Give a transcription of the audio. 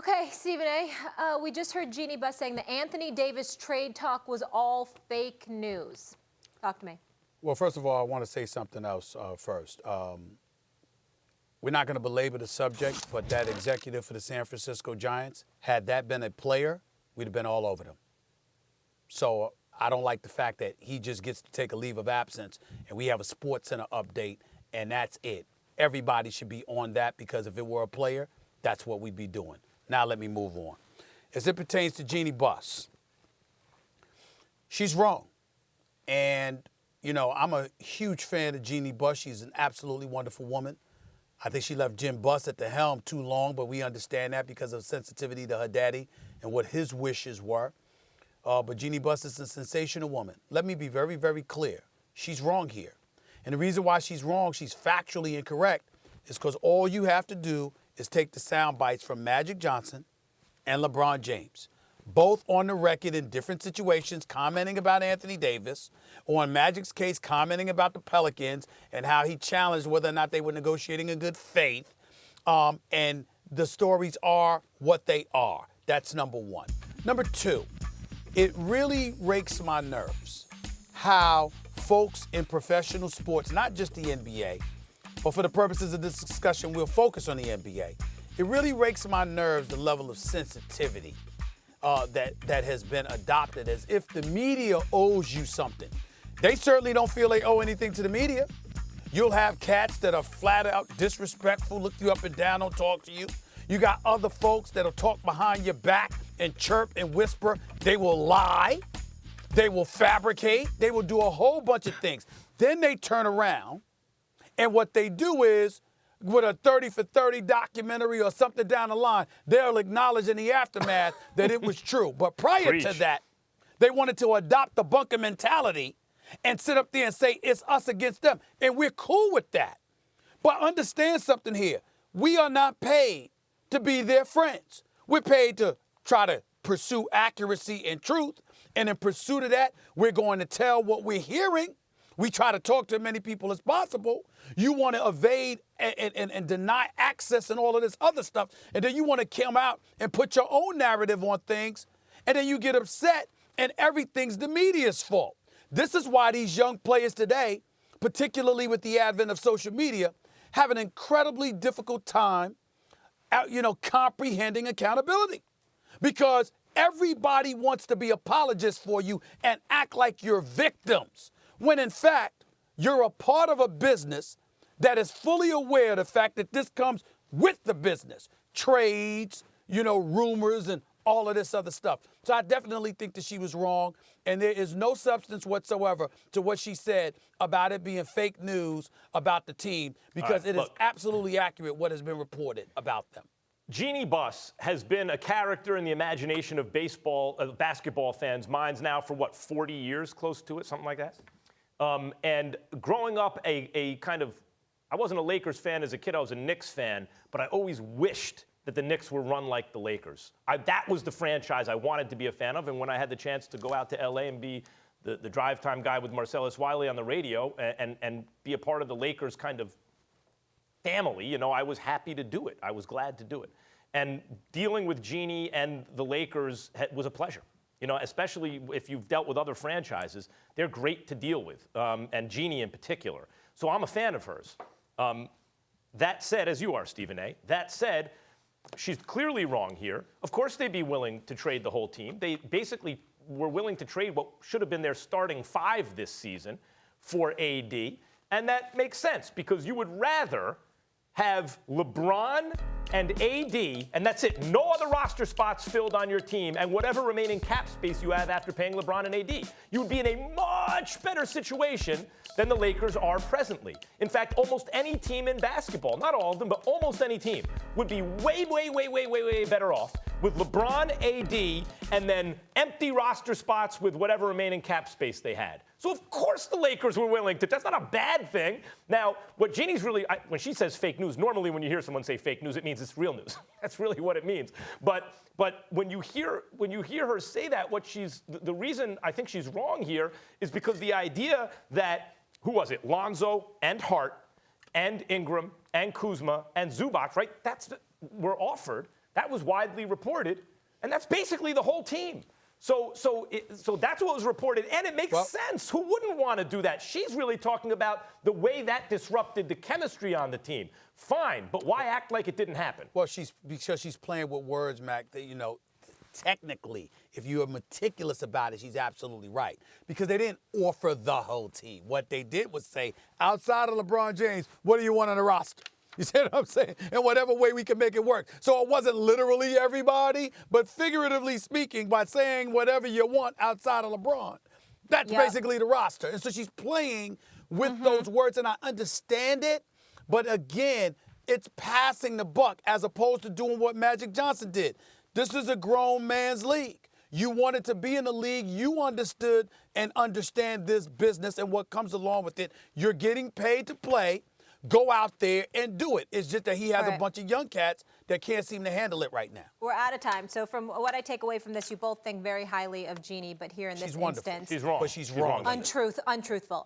Okay, Stephen A., we just heard Jeanie Buss saying the Anthony Davis trade talk was all fake news. Talk to me. Well, first of all, I want to say something else first. We're not going to belabor the subject, but that executive for the San Francisco Giants, had that been a player, we'd have been all over them. So I don't like the fact that he just gets to take a leave of absence and we have a Sports Center update and that's it. Everybody should be on that because if it were a player, that's what we'd be doing. Now let me move on. As it pertains to Jeanie Buss, she's wrong. And, you know, I'm a huge fan of Jeanie Buss. She's an absolutely wonderful woman. I think she left Jim Buss at the helm too long, but we understand that because of sensitivity to her daddy and what his wishes were. But Jeanie Buss is a sensational woman. Let me be very, very clear. She's wrong here. And the reason why she's wrong, she's factually incorrect, is because all you have to do is take the sound bites from Magic Johnson and LeBron James, both on the record in different situations commenting about Anthony Davis, or in Magic's case commenting about the Pelicans and how he challenged whether or not they were negotiating in good faith. And the stories are what they are. That's number one. Number two, it really rakes my nerves how folks in professional sports, not just the NBA, but for the purposes of this discussion, we'll focus on the NBA. It really rakes my nerves the level of sensitivity that has been adopted as if the media owes you something. They certainly don't feel they owe anything to the media. You'll have cats that are flat out disrespectful, look you up and down, don't talk to you. You got other folks that'll talk behind your back and chirp and whisper. They will lie. They will fabricate. They will do a whole bunch of things. Then they turn around, and what they do is, with a 30 for 30 documentary or something down the line, they'll acknowledge in the aftermath that it was true. But prior to that, they wanted to adopt the bunker mentality and sit up there and say it's us against them. And we're cool with that. But understand something here. We are not paid to be their friends. We're paid to try to pursue accuracy and truth. And in pursuit of that, we're going to tell what we're hearing. We try to talk to as many people as possible. You want to evade and deny access and all of this other stuff. And then you want to come out and put your own narrative on things. And then you get upset and everything's the media's fault. This is why these young players today, particularly with the advent of social media, have an incredibly difficult time comprehending accountability. Because everybody wants to be apologists for you and act like you're victims, when in fact, you're a part of a business that is fully aware of the fact that this comes with the business. Trades, rumors, and all of this other stuff. So I definitely think that she was wrong, and there is no substance whatsoever to what she said about it being fake news about the team, because it is absolutely accurate what has been reported about them. Jeanie Buss has been a character in the imagination of basketball fans' minds now for, 40 years, close to it, something like that? And growing up, I wasn't a Lakers fan as a kid, I was a Knicks fan, but I always wished that the Knicks were run like the Lakers. That was the franchise I wanted to be a fan of, and when I had the chance to go out to LA and be the drive time guy with Marcellus Wiley on the radio and be a part of the Lakers kind of family, I was happy to do it. I was glad to do it. And dealing with Jeanie and the Lakers was a pleasure. Especially if you've dealt with other franchises, they're great to deal with, and Jeanie in particular. So I'm a fan of hers. That said, as you are, Stephen A., that said, she's clearly wrong here. Of course they'd be willing to trade the whole team. They basically were willing to trade what should have been their starting five this season for AD. And that makes sense because you would rather have LeBron and AD, and that's it. No other roster spots filled on your team, and whatever remaining cap space you have after paying LeBron and AD. You would be in a much better situation than the Lakers are presently. In fact, almost any team in basketball, not all of them, but almost any team, would be way better off with LeBron, AD, and then empty roster spots with whatever remaining cap space they had. So of course the Lakers were willing to. That's not a bad thing. Now, what Jeanie's really, when she says fake news, normally when you hear someone say fake news, it means it's real news. That's really what it means. But when you hear her say that, the reason I think she's wrong here is because the idea that, who was it? Lonzo and Hart and Ingram and Kuzma and Zubac, right? Were offered That was widely reported, and that's basically the whole team. So that's what was reported, and it makes sense. Who wouldn't want to do that? She's really talking about the way that disrupted the chemistry on the team. Fine, but why act like it didn't happen? Well, because she's playing with words, Mac, that, technically, if you are meticulous about it, she's absolutely right. Because they didn't offer the whole team. What they did was say, outside of LeBron James, what do you want on the roster? You see what I'm saying? In whatever way we can make it work. So it wasn't literally everybody, but figuratively speaking, by saying whatever you want outside of LeBron. That's basically the roster. And so she's playing with those words, and I understand it. But again, it's passing the buck as opposed to doing what Magic Johnson did. This is a grown man's league. You wanted to be in the league. You understood and understand this business and what comes along with it. You're getting paid to play. Go out there and do it. It's just that he has a bunch of young cats that can't seem to handle it right now. We're out of time. So from what I take away from this, you both think very highly of Jeanie, but here in this instance, She's wrong. But she's wrong. untruthful.